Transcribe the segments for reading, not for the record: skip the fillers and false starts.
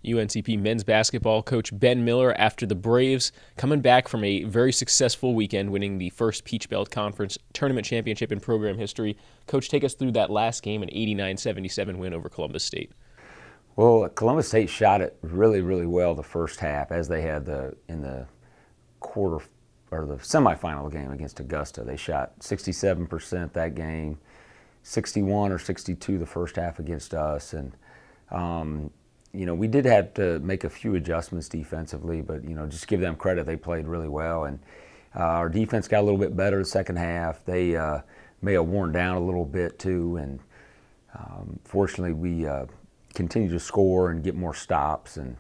UNCP men's basketball coach Ben Miller after the Braves coming back from a very successful weekend, winning the first Peach Belt Conference Tournament Championship in program history. Coach, take us through that last game, an 89-77 win over Columbus State. Well, Columbus State shot it really, really well the first half, as they had in the quarter or the semifinal game against Augusta. They shot 67% that game, 61 or 62 the first half against us, and we did have to make a few adjustments defensively, but just give them credit, they played really well, and our defense got a little bit better the second half. They may have worn down a little bit too, and fortunately we continued to score and get more stops, and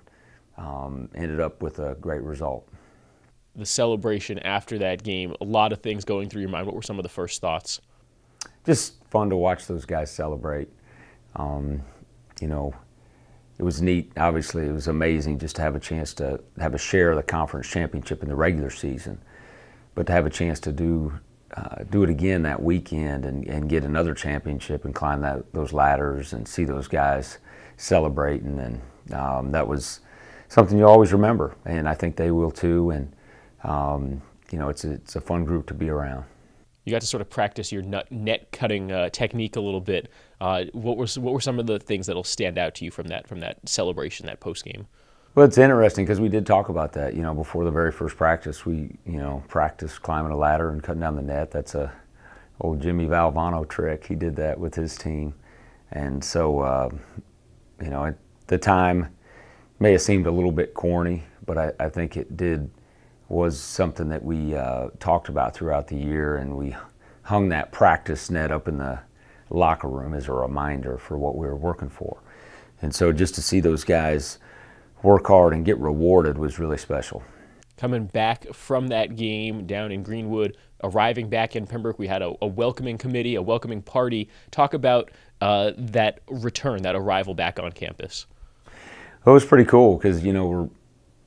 ended up with a great result. The celebration after that game, a lot of things going through your mind. What were some of the first thoughts? Just fun to watch those guys celebrate. It was neat. Obviously, it was amazing just to have a chance to have a share of the conference championship in the regular season, but to have a chance to do it again that weekend and get another championship and climb those ladders and see those guys celebrating, and that was something you always remember, and I think they will too. And it's a fun group to be around. You got to sort of practice your net cutting technique a little bit. What were some of the things that'll stand out to you from that celebration, that post game? Well, it's interesting because we did talk about that. Before the very first practice, we practiced climbing a ladder and cutting down the net. That's a old Jimmy Valvano trick. He did that with his team, and so at the time may have seemed a little bit corny, but I think it was something that we talked about throughout the year, and we hung that practice net up in the locker room as a reminder for what we were working for. And so just to see those guys work hard and get rewarded was really special. Coming back from that game down in Greenwood, arriving back in Pembroke, we had a welcoming committee, a welcoming party. Talk about that return, that arrival back on campus. It was pretty cool because, we're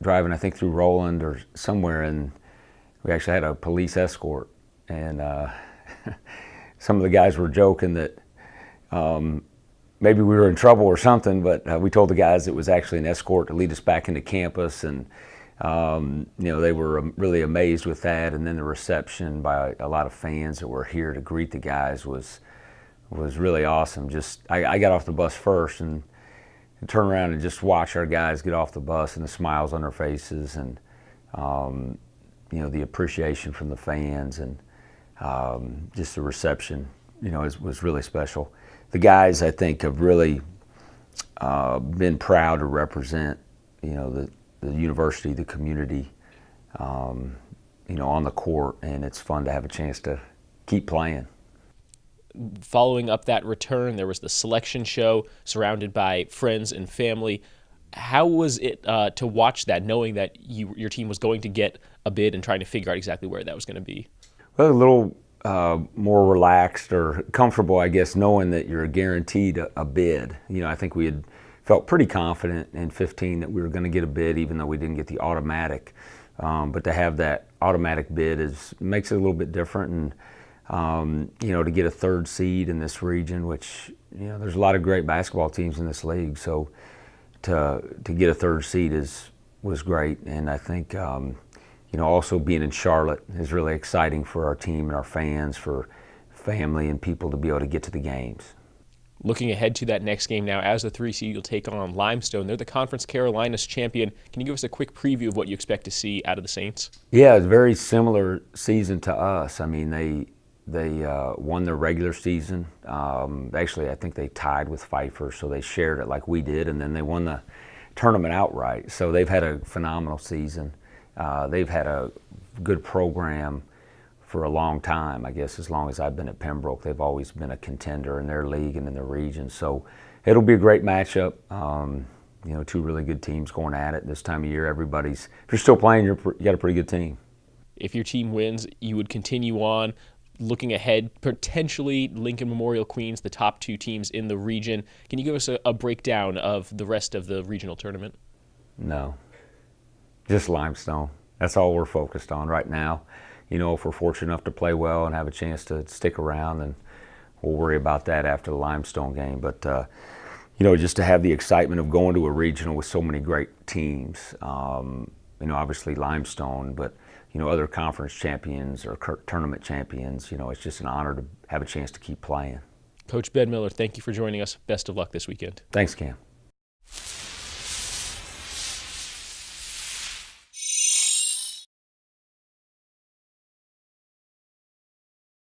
driving, I think, through Roland or somewhere, and we actually had a police escort. And some of the guys were joking that maybe we were in trouble or something, but we told the guys it was actually an escort to lead us back into campus, and they were really amazed with that. And then the reception by a lot of fans that were here to greet the guys was really awesome. I got off the bus first and turn around and just watch our guys get off the bus and the smiles on their faces, and the appreciation from the fans, and just the reception was really special. The guys, I think, have really been proud to represent the university, the community on the court, and it's fun to have a chance to keep playing. Following up that return, there was the selection show surrounded by friends and family. How was it to watch that, knowing that your team was going to get a bid and trying to figure out exactly where that was going to be? Well, a little more relaxed or comfortable, I guess, knowing that you're guaranteed a bid. I think we had felt pretty confident in 15 that we were going to get a bid, even though we didn't get the automatic. But to have that automatic bid makes it a little bit different, and to get a third seed in this region, which, there's a lot of great basketball teams in this league. So to get a third seed was great. And I think, also being in Charlotte is really exciting for our team and our fans, for family and people to be able to get to the games. Looking ahead to that next game now, as the 3 seed, you'll take on Limestone. They're the Conference Carolinas champion. Can you give us a quick preview of what you expect to see out of the Saints? Yeah, it's a very similar season to us. I mean, they won their regular season. Actually, I think they tied with Pfeiffer, so they shared it like we did, and then they won the tournament outright. So they've had a phenomenal season. They've had a good program for a long time. I guess as long as I've been at Pembroke, they've always been a contender in their league and in their region. So it'll be a great matchup. Two really good teams going at it this time of year. If you're still playing, you got a pretty good team. If your team wins, you would continue on. Looking ahead, potentially Lincoln Memorial Queens, the top two teams in the region. Can you give us a breakdown of the rest of the regional tournament? No, just Limestone. That's all we're focused on right now. If we're fortunate enough to play well and have a chance to stick around, then we'll worry about that after the Limestone game. But just to have the excitement of going to a regional with so many great teams. Obviously Limestone, but other conference champions or tournament champions. It's just an honor to have a chance to keep playing. Coach Ben Miller, thank you for joining us. Best of luck this weekend. Thanks, Cam.